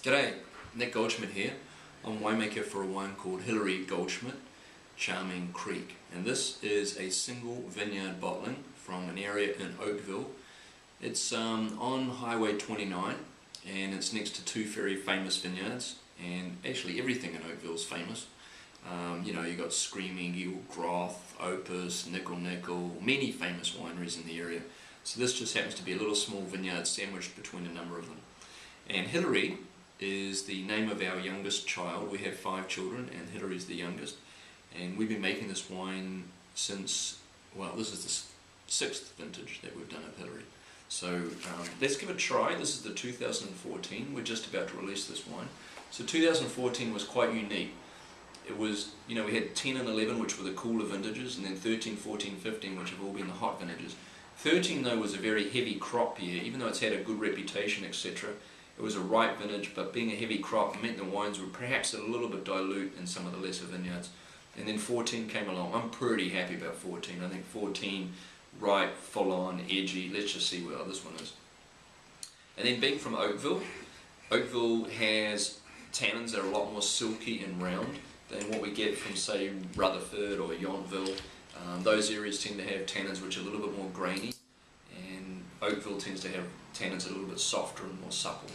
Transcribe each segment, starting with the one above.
G'day, Nick Goldschmidt here. I'm winemaker for a wine called Hilary Goldschmidt, Charming Creek. And this is a single vineyard bottling from an area in Oakville. It's on Highway 29 and it's next to two very famous vineyards, and actually everything in Oakville is famous. You know, you got Screaming Eagle, Groth, Opus, Nickel Nickel, many famous wineries in the area. So this just happens to be a little small vineyard sandwiched between a number of them. And Hilary is the name of our youngest child. We have 5 children and Hilary's the youngest. And we've been making this wine since, well, this is the 6th vintage that we've done at Hilary. So let's give it a try. This is the 2014. We're just about to release this wine. So 2014 was quite unique. It was, you know, we had 10 and 11 which were the cooler vintages, and then 13, 14, 15 which have all been the hot vintages. 13 though was a very heavy crop year, even though it's had a good reputation, etc. It was a ripe vintage, but being a heavy crop meant the wines were perhaps a little bit dilute in some of the lesser vineyards. And then 14 came along. I'm pretty happy about 14. I think 14, ripe, full on, edgy. Let's just see what this one is. And then being from Oakville, Oakville has tannins that are a lot more silky and round than what we get from, say, Rutherford or Yountville. Those areas tend to have tannins which are a little bit more grainy, and Oakville tends to have tannins a little bit softer and more supple.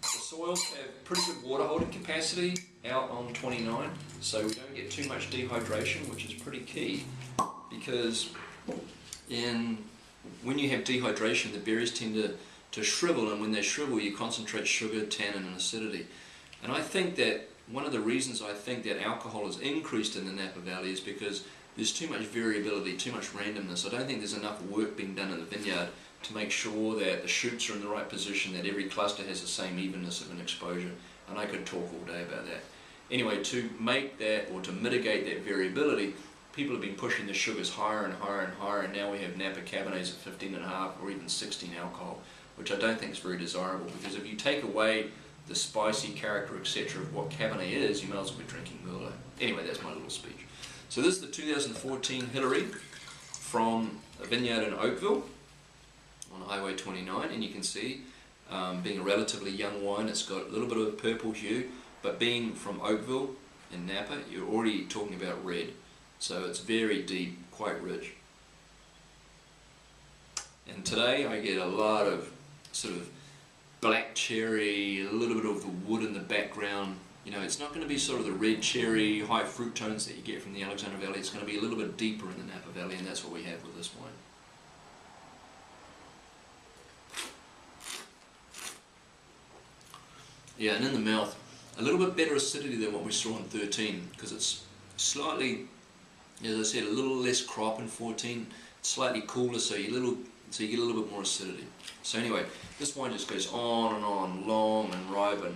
The soils have pretty good water holding capacity out on 29, so we don't get too much dehydration, which is pretty key, because when you have dehydration, the berries tend to shrivel, and when they shrivel you concentrate sugar, tannin and acidity. And I think that one of the reasons I think that alcohol has increased in the Napa Valley is because there's too much variability, too much randomness. I don't think there's enough work being done in the vineyard to make sure that the shoots are in the right position, that every cluster has the same evenness of an exposure. And I could talk all day about that. Anyway, to make that, or to mitigate that variability, people have been pushing the sugars higher and higher and higher, and now we have Napa Cabernets at 15.5 or even 16 alcohol, which I don't think is very desirable, because if you take away the spicy character, etc. of what Cabernet is, you might as well be drinking Merlot. Anyway, that's my little speech. So this is the 2014 Hilary from a vineyard in Oakville on Highway 29, and you can see, being a relatively young wine, it's got a little bit of a purple hue, but being from Oakville in Napa, you're already talking about red. So it's very deep, quite rich. And today I get a lot of sort of black cherry, a little bit of the wood in the background. You know, it's not going to be sort of the red cherry, high fruit tones that you get from the Alexander Valley. It's going to be a little bit deeper in the Napa Valley, and that's what we have with this wine. Yeah, and in the mouth, a little bit better acidity than what we saw in 13, because it's slightly, as I said, a little less crop in 14, slightly cooler, so you get a little bit more acidity. So anyway, this wine just goes on and on, long and ripe and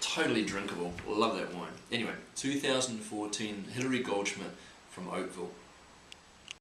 totally drinkable. Love that wine. Anyway, 2014 Hilary Goldschmidt from Oakville.